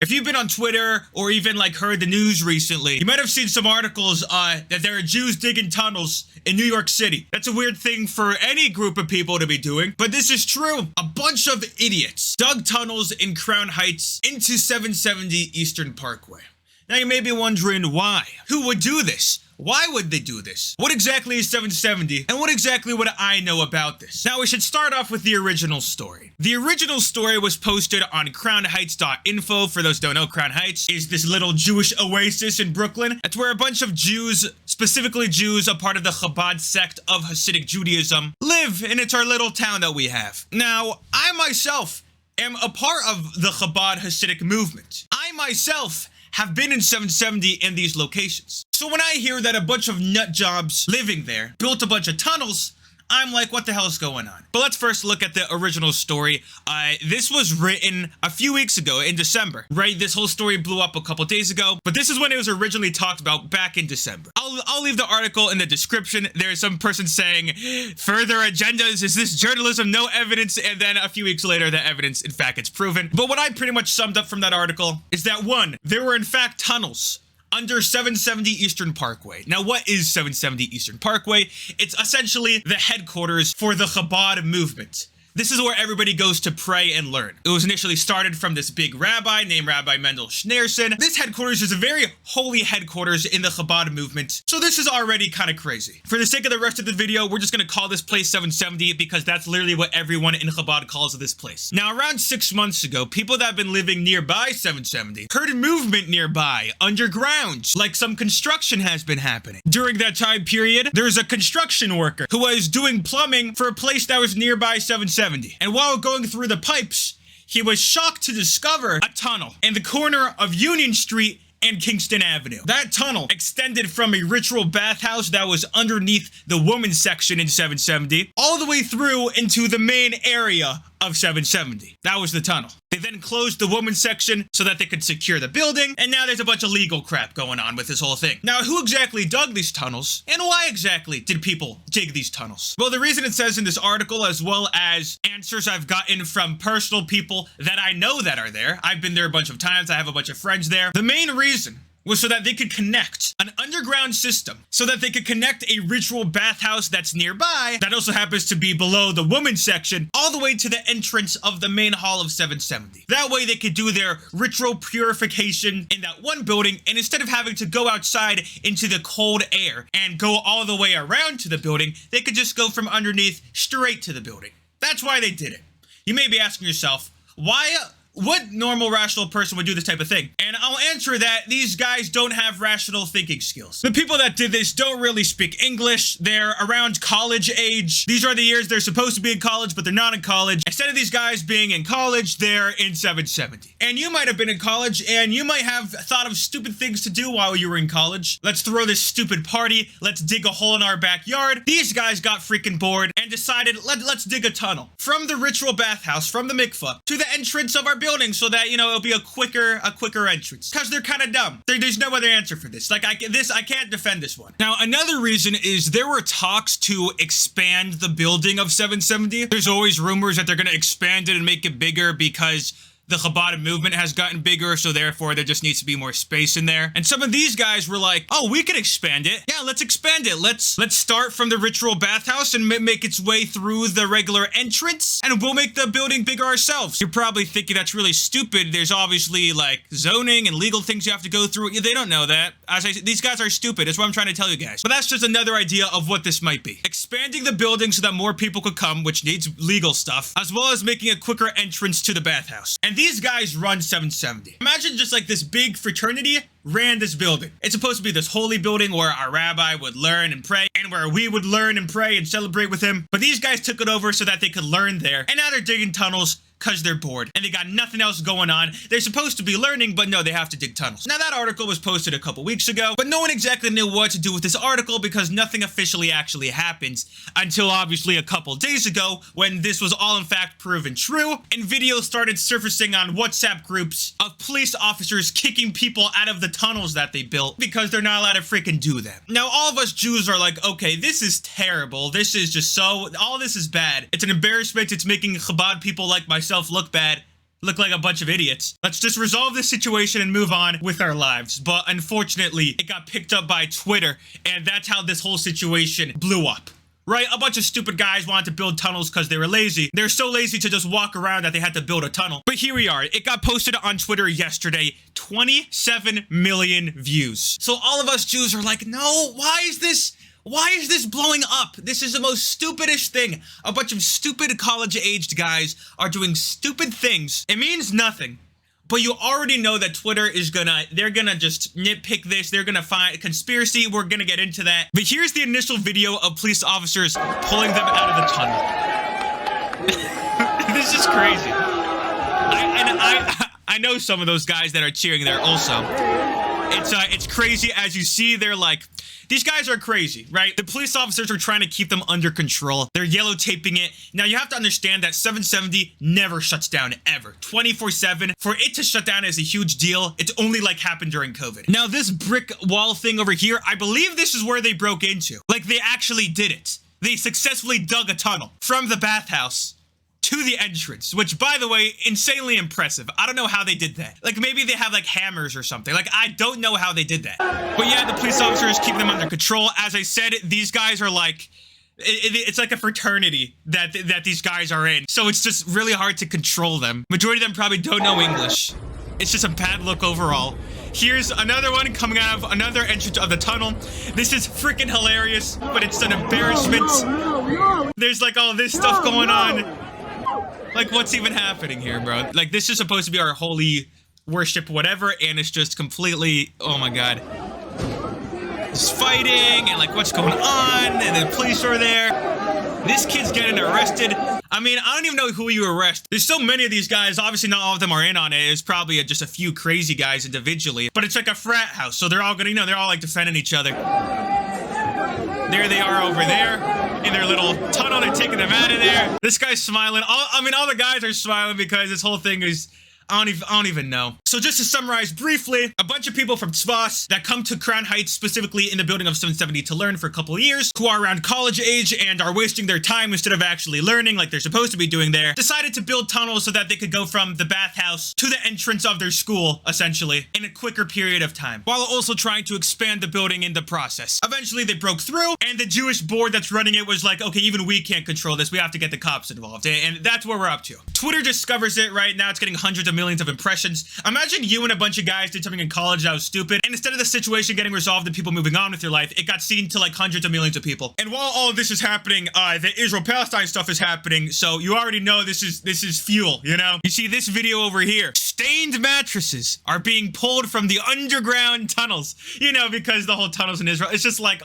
If you've been on Twitter or even like heard the news recently, you might have seen some articles that there are Jews digging tunnels in New York City. That's a weird thing for any group of people to be doing, but this is true. A bunch of idiots dug tunnels in Crown Heights into 770 Eastern Parkway. Now you may be wondering why. Who would do this? Why would they do this? What exactly is 770, and what exactly would I know about this? Now we should start off with the original story. The original story was posted on crownheights.info. For those who don't know, Crown Heights is this little Jewish oasis in Brooklyn. It's where a bunch of Jews, specifically Jews, a part of the Chabad sect of Hasidic Judaism, live, and it's our little town that we have. Now, I myself am a part of the Chabad Hasidic movement. I myself have been in 770 in these locations. So when I hear that a bunch of nut jobs living there built a bunch of tunnels, I'm like, what the hell is going on? But let's first look at the original story. This was written a few weeks ago in December, right? This whole story blew up a couple days ago, but this is when it was originally talked about back in December. I'll leave the article in the description. There's some person saying, further agendas, is this journalism? No evidence. And then a few weeks later, the evidence, in fact, it's proven. But what I pretty much summed up from that article is that, one, there were in fact tunnels under 770 Eastern Parkway. Now, what is 770 Eastern Parkway? It's essentially the headquarters for the Chabad movement. This is where everybody goes to pray and learn. It was initially started from this big rabbi named Rabbi Mendel Schneerson. This headquarters is a very holy headquarters in the Chabad movement, so this is already kind of crazy. For the sake of the rest of the video, we're just going to call this place 770 because that's literally what everyone in Chabad calls this place. Now, around 6 months ago, people that have been living nearby 770 heard movement nearby, underground, like some construction has been happening. During that time period, there's a construction worker who was doing plumbing for a place that was nearby 770. And while going through the pipes, he was shocked to discover a tunnel in the corner of Union Street and Kingston Avenue. That tunnel extended from a ritual bathhouse that was underneath the women's section in 770 all the way through into the main area of 770. That was the tunnel. They then closed the women's section so that they could secure the building, and now there's a bunch of legal crap going on with this whole thing. Now, who exactly dug these tunnels, and why exactly did people dig these tunnels? Well, the reason it says in this article, as well as answers I've gotten from personal people that I know that are there, I've been there a bunch of times, I have a bunch of friends there, the main reason was so that they could connect an underground system, so that they could connect a ritual bathhouse that's nearby, that also happens to be below the women's section, all the way to the entrance of the main hall of 770. That way they could do their ritual purification in that one building, and instead of having to go outside into the cold air and go all the way around to the building, they could just go from underneath straight to the building. That's why they did it. You may be asking yourself, what normal rational person would do this type of thing? And I'll answer that these guys don't have rational thinking skills. The people that did this don't really speak English. They're around college age. These are the years they're supposed to be in college, but they're not in college. Instead of these guys being in college, they're in 770. And you might have been in college, and you might have thought of stupid things to do while you were in college. Let's throw this stupid party. Let's dig a hole in our backyard. These guys got freaking bored and decided, let's dig a tunnel from the ritual bathhouse, from the mikvah, to the entrance of our building so that, it'll be a quicker entrance. Because they're kind of dumb. There's no other answer for this. Like, I can't defend this one. Now, another reason is there were talks to expand the building of 770. There's always rumors that they're going to expand it and make it bigger because the Chabad movement has gotten bigger, so therefore there just needs to be more space in there. And some of these guys were like, oh, we could expand it. Yeah, let's expand it. Let's start from the ritual bathhouse and make its way through the regular entrance, and we'll make the building bigger ourselves. You're probably thinking that's really stupid. There's obviously like zoning and legal things you have to go through. They don't know that. These guys are stupid. That's what I'm trying to tell you guys. But that's just another idea of what this might be. Expanding the building so that more people could come, which needs legal stuff, as well as making a quicker entrance to the bathhouse. And these guys run 770. Imagine just like this big fraternity ran this building. It's supposed to be this holy building where our rabbi would learn and pray, and where we would learn and pray and celebrate with him. But these guys took it over so that they could learn there. And now they're digging tunnels because they're bored and they got nothing else going on. They're supposed to be learning, but no, they have to dig tunnels. Now, that article was posted a couple weeks ago, but no one exactly knew what to do with this article because nothing officially actually happened until obviously a couple days ago when this was all in fact proven true, and videos started surfacing on WhatsApp groups of police officers kicking people out of the tunnels that they built because they're not allowed to freaking do that. Now, all of us Jews are like, okay, this is terrible. This is just all this is bad. It's an embarrassment. It's making Chabad people like myself look bad. look like a bunch of idiots. Let's just resolve this situation and move on with our lives. But unfortunately, it got picked up by Twitter, and that's how this whole situation blew up. Right? A bunch of stupid guys wanted to build tunnels because they were lazy. They're so lazy to just walk around that they had to build a tunnel. But here we are. It got posted on Twitter yesterday. 27 million views. So all of us Jews are like, no, why is this blowing up? This is the most stupidest thing. A bunch of stupid college-aged guys are doing stupid things. It means nothing. But you already know that Twitter is they're gonna just nitpick this. They're gonna find a conspiracy. We're gonna get into that. But here's the initial video of police officers pulling them out of the tunnel. This is crazy. I know some of those guys that are cheering there also. It's crazy. As you see, they're like, these guys are crazy, right? The police officers are trying to keep them under control. They're yellow taping it. Now you have to understand that 770 never shuts down ever. 24/7. For it to shut down is a huge deal. It's only like happened during COVID. Now this brick wall thing over here, I believe this is where they broke into. Like they actually did it. They successfully dug a tunnel from the bathhouse to the entrance, which, by the way, insanely impressive. I don't know how they did that. Like, maybe they have, like, hammers or something. Like, I don't know how they did that. But yeah, the police officers keep them under control. As I said, these guys are like, it's like a fraternity that these guys are in. So it's just really hard to control them. Majority of them probably don't know English. It's just a bad look overall. Here's another one coming out of another entrance of the tunnel. This is freaking hilarious, but it's an embarrassment. There's, like, all this stuff going on. Like, what's even happening here, bro? Like, this is supposed to be our holy worship, whatever, and it's just completely, oh my god. Just fighting, and like, what's going on? And the police are there. This kid's getting arrested. I mean, I don't even know who you arrest. There's so many of these guys. Obviously, not all of them are in on it. It's probably just a few crazy guys individually. But it's like a frat house, so they're all gonna, they're all like defending each other. There they are over there. In their little tunnel, they're taking them out of there. This guy's smiling. All the guys are smiling because this whole thing is, I don't even know. So just to summarize briefly, a bunch of people from TSVAS that come to Crown Heights, specifically in the building of 770 to learn for a couple of years, who are around college age and are wasting their time instead of actually learning like they're supposed to be doing there, decided to build tunnels so that they could go from the bathhouse to the entrance of their school, essentially, in a quicker period of time, while also trying to expand the building in the process. Eventually, they broke through, and the Jewish board that's running it was like, okay, even we can't control this. We have to get the cops involved, and that's where we're up to. Twitter discovers it right now. It's getting hundreds of millions of impressions. Imagine you and a bunch of guys did something in college that was stupid, and instead of the situation getting resolved and people moving on with their life, it got seen to like hundreds of millions of people. And while all of this is happening, the Israel-Palestine stuff is happening, so you already know this is fuel, You see this video over here. Stained mattresses are being pulled from the underground tunnels, because the whole tunnel's in Israel. It's just like,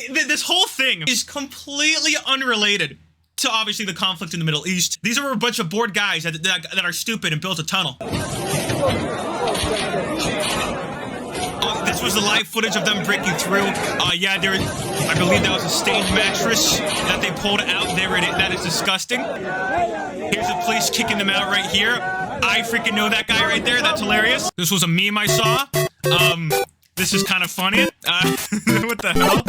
this whole thing is completely unrelated to obviously the conflict in the Middle East. These are a bunch of bored guys that are stupid and built a tunnel. This was the live footage of them breaking through. I believe that was a stained mattress that they pulled out. That is disgusting. Here's the police kicking them out right here. I freaking know that guy right there. That's hilarious. This was a meme I saw. This is kind of funny. What the hell?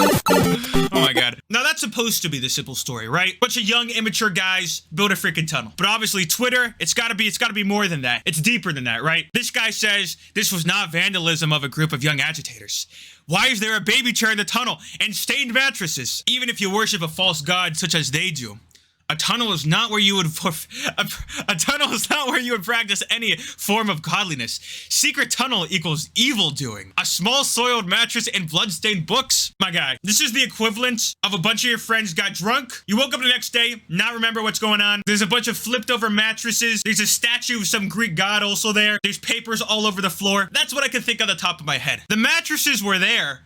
Oh my god. Now that's supposed to be the simple story, right? Bunch of young, immature guys build a freaking tunnel. But obviously Twitter, it's gotta be more than that. It's deeper than that, right? This guy says this was not vandalism of a group of young agitators. Why is there a baby chair in the tunnel and stained mattresses? Even if you worship a false god such as they do, a tunnel is not where you would practice any form of godliness. Secret tunnel equals evil doing. A small soiled mattress and bloodstained books? My guy, this is the equivalent of a bunch of your friends got drunk. You woke up the next day, not remember what's going on. There's a bunch of flipped over mattresses. There's a statue of some Greek god also there. There's papers all over the floor. That's what I can think on the top of my head. The mattresses were there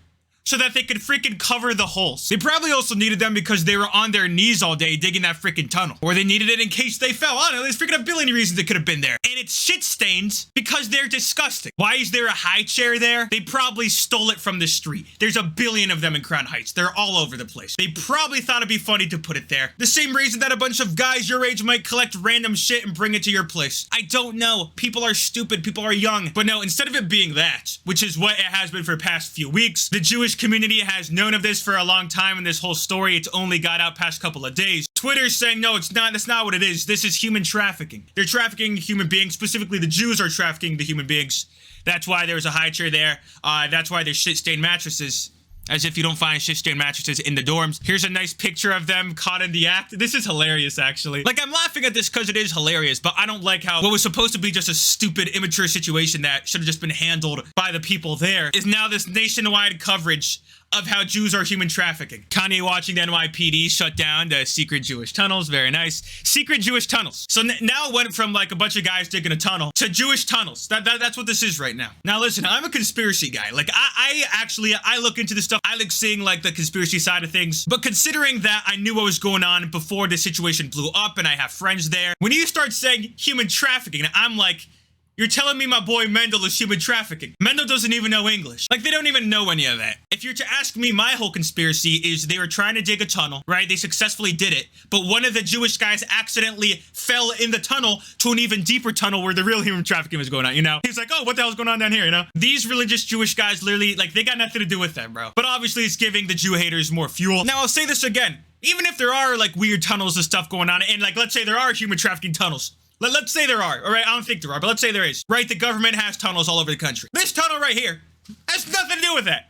so that they could freaking cover the holes. They probably also needed them because they were on their knees all day digging that freaking tunnel. Or they needed it in case they fell. I don't know, there's freaking a billion reasons it could have been there. And it's shit stained because they're disgusting. Why is there a high chair there? They probably stole it from the street. There's a billion of them in Crown Heights. They're all over the place. They probably thought it'd be funny to put it there. The same reason that a bunch of guys your age might collect random shit and bring it to your place. I don't know. People are stupid. People are young. But no, instead of it being that, which is what it has been for the past few weeks, the Jewish Jewish community has known of this for a long time in this whole story. It's only got out past couple of days. Twitter's saying, no, it's not. That's not what it is. This is human trafficking. They're trafficking human beings. Specifically, the Jews are trafficking the human beings. That's why there's a high chair there. That's why there's shit-stained mattresses. As if you don't find shit-stained mattresses in the dorms. Here's a nice picture of them caught in the act. This is hilarious, actually. Like, I'm laughing at this because it is hilarious, but I don't like how what was supposed to be just a stupid, immature situation that should have just been handled by the people there is now this nationwide coverage of how Jews are human trafficking. Kanye watching the NYPD shut down the secret Jewish tunnels. Very nice. Secret Jewish tunnels. So now it went from like a bunch of guys digging a tunnel to Jewish tunnels. That's what this is right now. Now listen, I'm a conspiracy guy. Like I look into this stuff. I like seeing like the conspiracy side of things. But considering that I knew what was going on before this situation blew up and I have friends there, when you start saying human trafficking, I'm like, you're telling me my boy Mendel is human trafficking. Mendel doesn't even know English. Like, they don't even know any of that. If you're to ask me, my whole conspiracy is they were trying to dig a tunnel, right? They successfully did it. But one of the Jewish guys accidentally fell in the tunnel to an even deeper tunnel where the real human trafficking was going on, you know? He's like, oh, what the hell's going on down here, you know? These religious Jewish guys literally, like, they got nothing to do with them, bro. But obviously, it's giving the Jew haters more fuel. Now, I'll say this again. Even if there are, like, weird tunnels and stuff going on, and, like, let's say there are human trafficking tunnels. Let's say there are, all right? I don't think there are, but let's say there is. Right, the government has tunnels all over the country. This tunnel right here has nothing to do with that.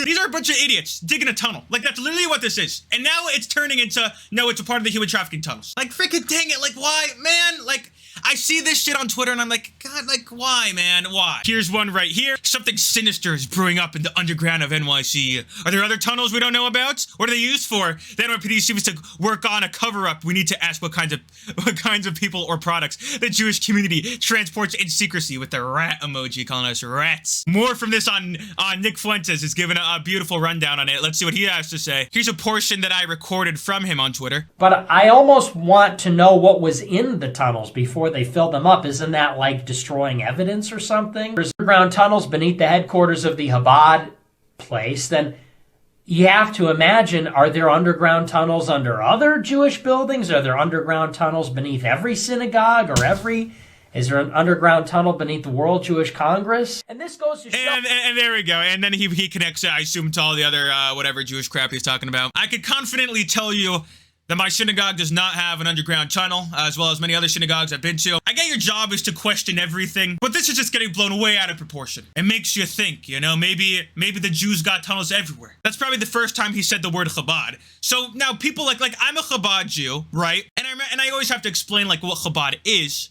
These are a bunch of idiots digging a tunnel. Like, that's literally what this is. And now it's turning into, no, it's a part of the human trafficking tunnels. Like, freaking dang it, like, why? Man, like, I see this shit on Twitter and I'm like, God, like, why, man? Why? Here's one right here. Something sinister is brewing up in the underground of NYC. Are there other tunnels we don't know about? What are they used for? The NYPD seems to work on a cover-up. We need to ask what kinds of people or products the Jewish community transports in secrecy, with the rat emoji calling us rats. More from this on Nick Fuentes is giving a beautiful rundown on it. Let's see what he has to say. Here's a portion that I recorded from him on Twitter. But I almost want to know what was in the tunnels before they filled them up. Isn't that like destroying evidence or something? There's underground tunnels beneath the headquarters of the Chabad place. Then you have to imagine, are there underground tunnels under other Jewish buildings? Are there underground tunnels beneath every synagogue or is there an underground tunnel beneath the World Jewish Congress? And this goes to show... And there we go. And then he connects, I assume, to all the other whatever Jewish crap he's talking about. I could confidently tell you that my synagogue does not have an underground tunnel, as well as many other synagogues I've been to. I get your job is to question everything, but this is just getting blown way out of proportion. It makes you think, you know, maybe the Jews got tunnels everywhere. That's probably the first time he said the word Chabad. So now people like I'm a Chabad Jew, right? And I always have to explain like what Chabad is.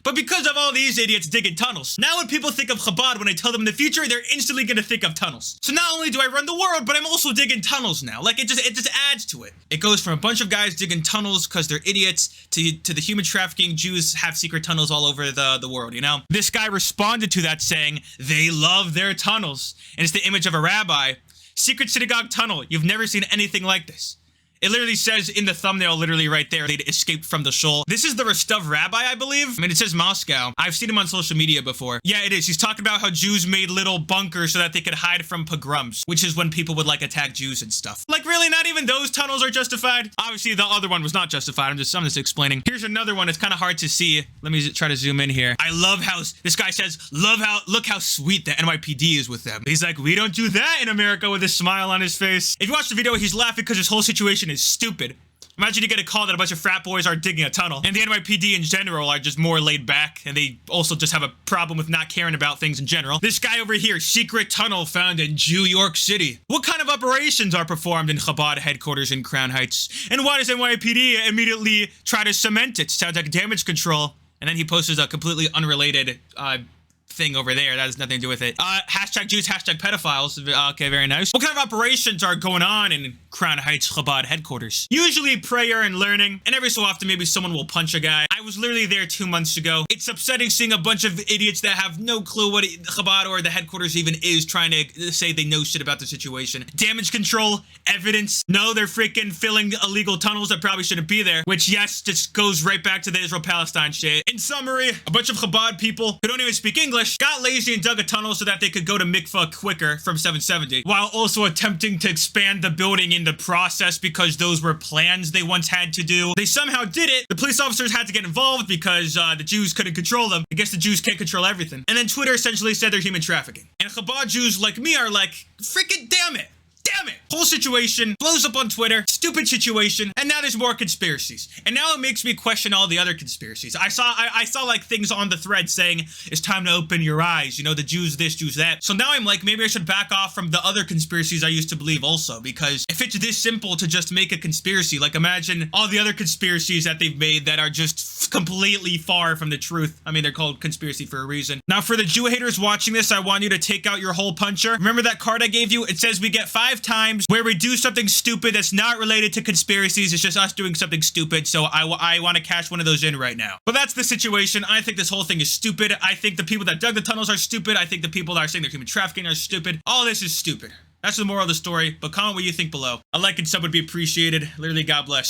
But because of all these idiots digging tunnels, now when people think of Chabad, when I tell them in the future, they're instantly gonna think of tunnels. So not only do I run the world, but I'm also digging tunnels now. Like, it just adds to it. It goes from a bunch of guys digging tunnels because they're idiots to the human trafficking Jews have secret tunnels all over the world, you know? This guy responded to that saying, they love their tunnels. And it's the image of a rabbi. Secret synagogue tunnel. You've never seen anything like this. It literally says in the thumbnail, literally right there, they'd escaped from the shul. This is the Rostov rabbi, I believe. I mean, it says Moscow. I've seen him on social media before. Yeah, it is. He's talking about how Jews made little bunkers so that they could hide from pogroms, which is when people would like attack Jews and stuff. Like, really, not even those tunnels are justified? Obviously, the other one was not justified. I'm just explaining. Here's another one. It's kind of hard to see. Let me try to zoom in here. I love how this guy says, look how sweet the NYPD is with them. He's like, we don't do that in America, with a smile on his face. If you watch the video, he's laughing because his whole situation is stupid. Imagine you get a call that a bunch of frat boys are digging a tunnel, and the NYPD in general are just more laid back, and they also just have a problem with not caring about things in general. This guy over here, secret tunnel found in New York City. What kind of operations are performed in Chabad headquarters in Crown Heights? And why does NYPD immediately try to cement it? Sounds like damage control. And then he posts a completely unrelated thing over there that has nothing to do with it. Hashtag Jews, hashtag pedophiles. Okay, very nice. What kind of operations are going on in Crown Heights Chabad headquarters? Usually prayer and learning, and every so often maybe someone will punch a guy. I was literally there 2 months ago. It's upsetting seeing a bunch of idiots that have no clue what Chabad or the headquarters even is trying to say they know shit about the situation. Damage control, evidence. No, they're freaking filling illegal tunnels that probably shouldn't be there, which, yes, just goes right back to the Israel-Palestine shit. In summary, a bunch of Chabad people who don't even speak English English, got lazy and dug a tunnel so that they could go to Mikvah quicker from 770, while also attempting to expand the building in the process because those were plans they once had to do. They somehow did it. The police officers had to get involved because the Jews couldn't control them. I guess the Jews can't control everything. And then Twitter essentially said they're human trafficking. And Chabad Jews like me are like, freaking damn it. Damn it! Whole situation blows up on Twitter, stupid situation, and now there's more conspiracies. And now it makes me question all the other conspiracies. I saw like things on the thread saying, it's time to open your eyes, you know, the Jews this, Jews that. So now I'm like, maybe I should back off from the other conspiracies I used to believe also, because if it's this simple to just make a conspiracy, like imagine all the other conspiracies that they've made that are just completely far from the truth. I mean, they're called conspiracy for a reason. Now for the Jew haters watching this, I want you to take out your hole puncher. Remember that card I gave you? It says we get 5 times where we do something stupid that's not related to conspiracies. It's just us doing something stupid. So I want to cash one of those in right now. But that's the situation. I think this whole thing is stupid. I think the people that dug the tunnels are stupid. I think the people that are saying they're human trafficking are stupid. All this is stupid. That's the moral of the story. But comment what you think below. A like and sub would be appreciated. Literally, God bless.